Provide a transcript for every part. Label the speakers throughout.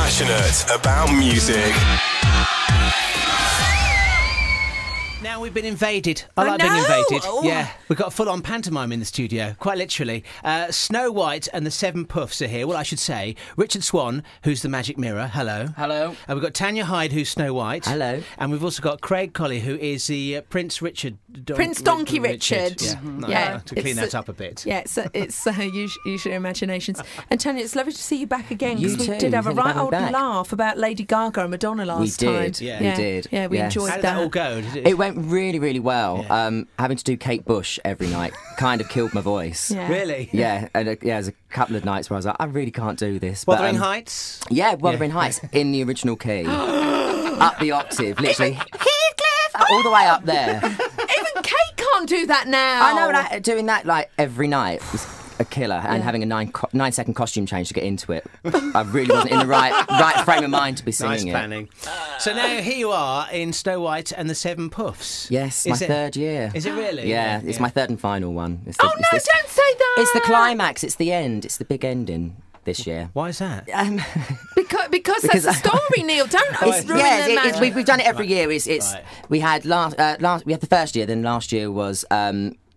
Speaker 1: Passionate about music.
Speaker 2: Now we've been invaded. I like being invaded. Oh. Yeah, we've got a full-on pantomime in the studio, quite literally. Snow White and the Seven Poofs are here. Well, I should say, Richard Swan, who's the Magic Mirror. Hello.
Speaker 3: Hello.
Speaker 2: We've got Tanya Hyde, who's Snow White.
Speaker 4: Hello.
Speaker 2: And we've also got Craig Colley, who is the Prince Richard.
Speaker 5: Prince Donkey Richard.
Speaker 2: Yeah, no, to clean that up a bit.
Speaker 5: Yeah, it's use your imaginations. And Tanya, it's lovely to see you back again,
Speaker 4: You
Speaker 5: because we
Speaker 4: too.
Speaker 5: did have a
Speaker 4: Thank you for
Speaker 5: right
Speaker 4: having
Speaker 5: old
Speaker 4: me back.
Speaker 5: laugh about Lady Gaga and Madonna last time.
Speaker 4: We did. We did.
Speaker 5: Yeah, we enjoyed
Speaker 2: How did that all go?
Speaker 4: It went really, really well.
Speaker 2: Yeah.
Speaker 4: Having to do Kate Bush every night kind of killed my voice.
Speaker 5: Yeah.
Speaker 2: Really?
Speaker 4: Yeah, and there's a couple of nights where I was like, I really can't do this.
Speaker 2: Wuthering Heights?
Speaker 4: Yeah, Wuthering Heights in the original key. Up the octave, literally.
Speaker 5: Heathcliff!
Speaker 4: All the way up there.
Speaker 5: Even Kate can't do that now.
Speaker 4: I know, like, doing that like every night was a killer, and having a 9-second costume change to get into it. I really wasn't in the right frame of mind to be singing
Speaker 2: Nice
Speaker 4: it.
Speaker 2: planning. So now here you are in Snow White and the Seven Poofs.
Speaker 4: Yes, my third year.
Speaker 2: Is it really?
Speaker 4: Yeah, it's my third and final one. It's
Speaker 5: Oh, no, don't say that!
Speaker 4: It's the climax, it's the end, it's the big ending this year.
Speaker 2: Why is that?
Speaker 5: Because that's the story, Neil. Don't ruin the magic.
Speaker 4: We've done it every year. It's
Speaker 2: Right.
Speaker 4: We had we had the first year, then last year was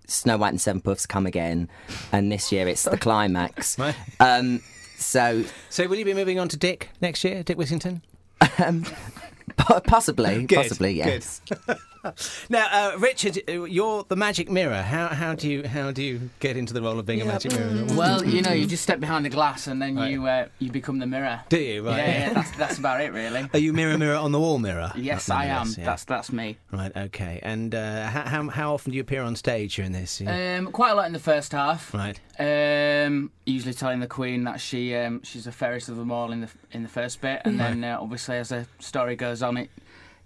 Speaker 4: Snow White and Seven Poofs Come Again, and this year it's the climax.
Speaker 2: Right.
Speaker 4: So
Speaker 2: will you be moving on to Dick next year, Dick Whittington?
Speaker 4: possibly,
Speaker 2: Good,
Speaker 4: yes.
Speaker 2: good. Now, Richard, you're the Magic Mirror. How do you get into the role of being a Magic Mirror?
Speaker 3: Well, you just step behind the glass and then you become the mirror.
Speaker 2: Do you? Right.
Speaker 3: Yeah, that's about it, really.
Speaker 2: Are you mirror on the wall mirror?
Speaker 3: Yes, I am.
Speaker 2: Yeah.
Speaker 3: That's me.
Speaker 2: Right. Okay. And how often do you appear on stage during this? Yeah.
Speaker 3: Quite a lot in the first half.
Speaker 2: Right.
Speaker 3: Usually telling the Queen that she's the fairest of them all in the first bit, and then obviously as the story goes on, it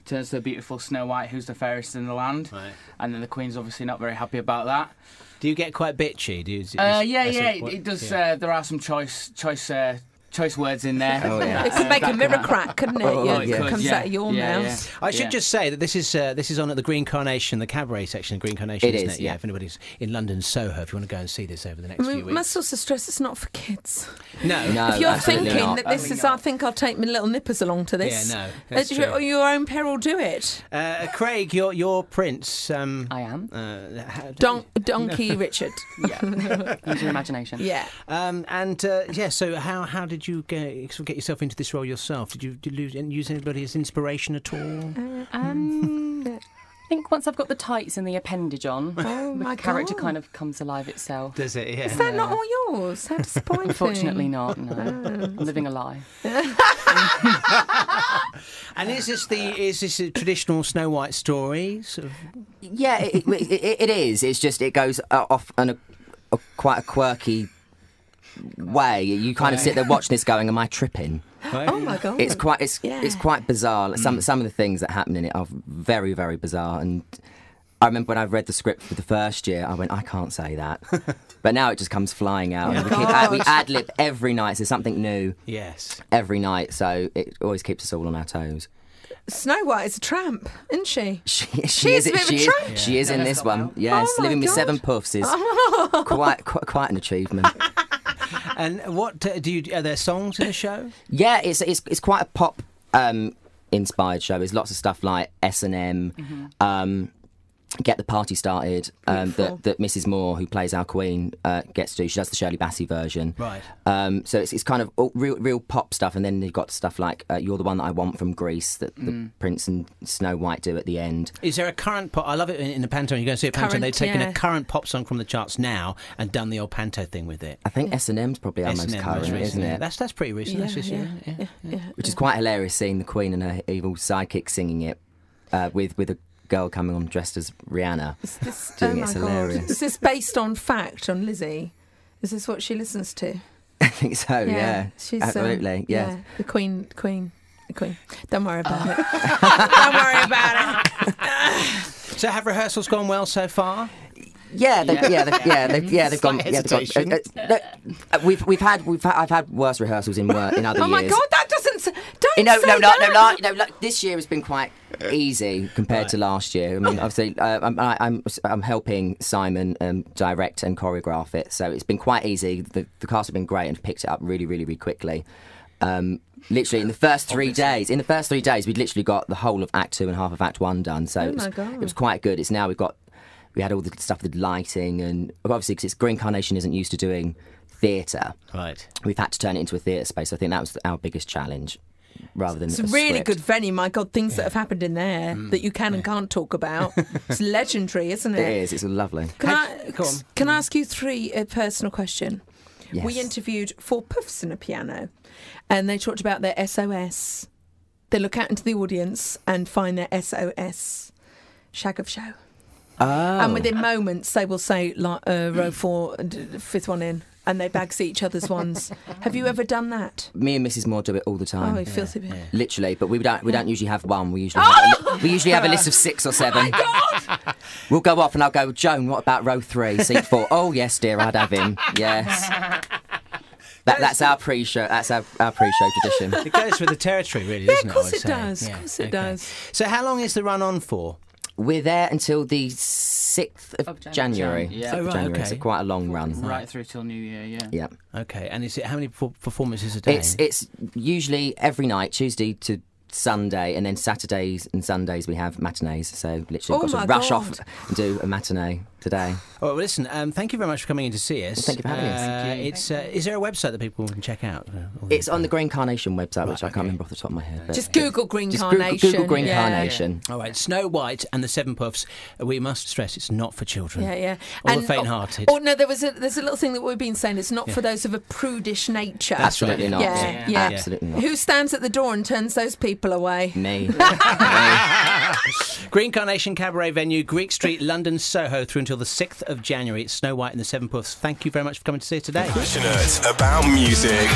Speaker 3: turns to the beautiful Snow White, who's the fairest in the land.
Speaker 2: Right.
Speaker 3: And then the Queen's obviously not very happy about that.
Speaker 2: Do you get quite bitchy?
Speaker 3: It does. There are some choice words in there.
Speaker 4: Oh, yeah.
Speaker 5: It could make a mirror crack, couldn't it? It comes out of your mouth.
Speaker 2: I should just say that this is on at the Green Carnation, the Cabaret section of Green Carnation,
Speaker 4: It
Speaker 2: isn't
Speaker 4: is,
Speaker 2: it?
Speaker 4: yeah.
Speaker 2: If anybody's in London, Soho, if you want to go and see this over the next few
Speaker 5: We
Speaker 2: weeks.
Speaker 5: must also stress it's not for kids.
Speaker 2: No.
Speaker 5: If you're
Speaker 4: absolutely
Speaker 5: thinking
Speaker 4: not.
Speaker 5: that this is, I think I'll take my little nippers along to this.
Speaker 2: Yeah, no, that's
Speaker 5: At
Speaker 2: true.
Speaker 5: your own peril, do it.
Speaker 2: Craig, your Prince.
Speaker 6: I am.
Speaker 5: Donkey Richard.
Speaker 6: Yeah. Use your imagination.
Speaker 5: Yeah.
Speaker 2: So how did you get yourself into this role yourself? Did you use anybody as inspiration at all?
Speaker 6: I think once I've got the tights and the appendage on,
Speaker 5: my
Speaker 6: the character
Speaker 5: God.
Speaker 6: kind of comes alive itself.
Speaker 2: Does it? Yeah.
Speaker 5: Is that not all yours? How disappointing.
Speaker 6: Unfortunately not, no. I'm living a lie.
Speaker 2: And is this a traditional Snow White story? Sort of?
Speaker 4: Yeah, it is. It's just it goes off on a quite a quirky way. You kind of sit there watching this going, am I tripping?
Speaker 5: Oh my God.
Speaker 4: It's quite bizarre. Some of the things that happen in it are very, very bizarre. And I remember when I read the script for the first year, I went, I can't say that. But now it just comes flying out.
Speaker 5: Oh,
Speaker 4: We ad-lib every night. So there's something new
Speaker 2: Yes.
Speaker 4: every night. So it always keeps us all on our toes.
Speaker 5: Snow White is a tramp, isn't she?
Speaker 4: She is
Speaker 5: a bit of a tramp.
Speaker 4: She is in this one. Yes,
Speaker 5: Oh my
Speaker 4: living with
Speaker 5: God.
Speaker 4: Seven Poofs is quite an achievement.
Speaker 2: And what are there songs in the show?
Speaker 4: Yeah, it's quite a pop inspired show. There's lots of stuff like S&M, Get the Party Started, that Mrs. Moore, who plays our Queen, gets to do. She does the Shirley Bassey version.
Speaker 2: Right.
Speaker 4: So it's kind of all real pop stuff, and then you've got stuff like You're the One That I Want from Greece that the Prince and Snow White do at the end.
Speaker 2: Is there a current pop? I love it in the panto. You go and see a panto. They've taken a current pop song from the charts now and done the old panto thing with it.
Speaker 4: I think S&M's probably our most current, isn't it?
Speaker 2: That's pretty recent. That's just,
Speaker 4: Which is quite hilarious, seeing the Queen and her evil sidekick singing it with a girl coming on dressed as Rhianna. Doing it's hilarious.
Speaker 5: Is this based on fact on Lizzie? Is this what she listens to?
Speaker 4: I think so, yeah.
Speaker 5: She's,
Speaker 4: absolutely, yeah.
Speaker 5: The Queen. Don't worry about it. Don't worry about it.
Speaker 2: So have rehearsals gone well so far?
Speaker 4: They've gone. I've had worse rehearsals in other years.
Speaker 5: Oh my God, that doesn't.
Speaker 4: This year has been quite easy compared to last year. I mean, obviously, I'm helping Simon direct and choreograph it, so it's been quite easy. The cast have been great and picked it up really, really, really quickly. Literally, in the first 3 days. In the first 3 days, we'd literally got the whole of Act 2 and half of Act 1 done. So it was quite good. It's now we had all the stuff with lighting, and obviously because Green Carnation isn't used to doing theatre.
Speaker 2: Right.
Speaker 4: We've had to turn it into a theatre space. I think that was our biggest challenge. Rather than
Speaker 5: it's a really good venue. My God, things that have happened in there that you can and can't talk about. It's legendary, isn't it?
Speaker 4: It is. It's lovely.
Speaker 5: Can I ask you a personal question?
Speaker 4: Yes.
Speaker 5: We interviewed 4 Poofs and a piano, and they talked about their SOS. They look out into the audience and find their SOS. Shag of show.
Speaker 4: Oh.
Speaker 5: And within moments, they will say, like, row 4, 5th one in. And they bag see each other's ones. Have you ever done that?
Speaker 4: Me and Mrs. Moore do it all the time.
Speaker 5: Oh, he feels a bit.
Speaker 4: Literally, but we don't usually have one. We usually have a list of 6 or 7.
Speaker 5: Oh my God!
Speaker 4: We'll go off and I'll go, Joan, what about row 3, seat 4? Oh yes, dear, I'd have him. Yes. That's our pre-show. That's our pre-show tradition.
Speaker 2: It goes with the territory, really, doesn't it?
Speaker 5: Of course it does. Of course it does.
Speaker 2: So how long is the run on for?
Speaker 4: We're there until the 6th of January.
Speaker 3: Yeah.
Speaker 2: Oh, right,
Speaker 4: January.
Speaker 2: okay.
Speaker 4: So quite a long run.
Speaker 3: Right through till New Year, yeah.
Speaker 4: Yeah.
Speaker 2: Okay, and is it how many performances a day?
Speaker 4: It's usually every night, Tuesday to Sunday, and then Saturdays and Sundays we have matinees. So literally got to rush off and do a matinee today.
Speaker 2: Oh, well, listen, thank you very much for coming in to see us.
Speaker 4: Well, thank you for having us.
Speaker 2: Is there a website that people can check out?
Speaker 4: It's on the Green Carnation website, which I can't remember off the top of my head.
Speaker 5: Just Google Green Carnation.
Speaker 4: Google Green Carnation.
Speaker 2: All right, Snow White and the Seven Puffs. We must stress it's not for children.
Speaker 5: Yeah.
Speaker 2: Or the faint-hearted.
Speaker 5: Oh no, there's a little thing that we've been saying. It's not for those of a prudish nature.
Speaker 4: Absolutely not.
Speaker 5: Yeah.
Speaker 4: Absolutely not.
Speaker 5: Who stands at the door and turns those people away?
Speaker 4: Me.
Speaker 2: Green Carnation Cabaret venue, Greek Street, London, Soho, through until the 6th of January. It's Snow White and the Seven Puffs. Thank you very much for coming to see us today.
Speaker 1: Passionate about music.